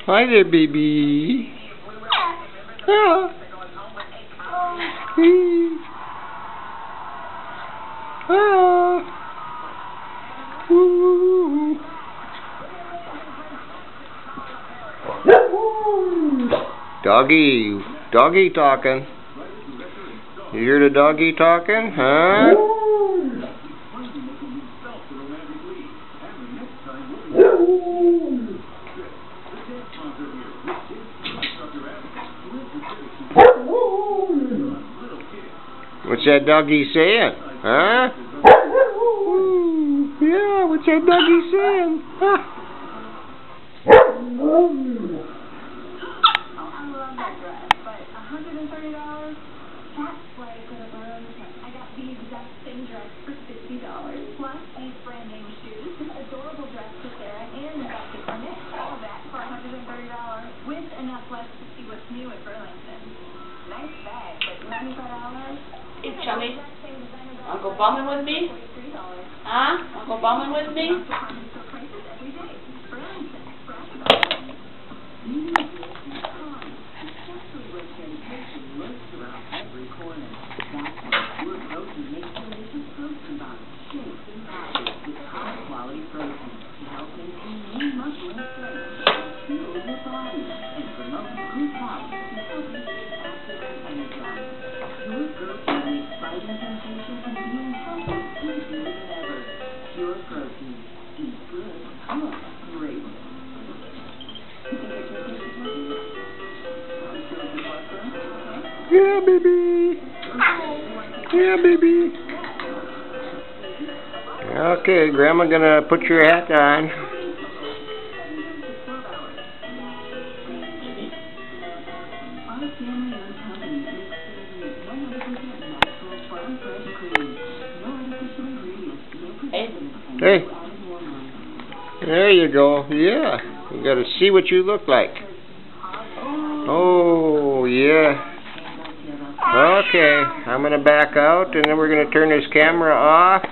Hi there, baby. Ah. Ah. Ooh. Doggy talking. You hear the doggy talking, huh? What's that doggy saying? Huh? Yeah, what's that doggy saying? Huh? I love that dress, but $130? That's why I could have learned. I got the exact same dress for $50. Plus, these brand name shoes, this adorable dress for Sarah, and a basket for Nick. All of that for $130 with enough left to see what's new at Burlington. Nice bag, but $95? Hey, chummy. Wanna go bumming with me? Huh? Wanna go bumming with me? Yeah, baby. Yeah, baby. Okay, Grandma gonna put your hat on. Hey. There you go. Yeah. You gotta see what you look like. Oh, yeah. Okay, I'm going to back out, and then we're going to turn this camera off.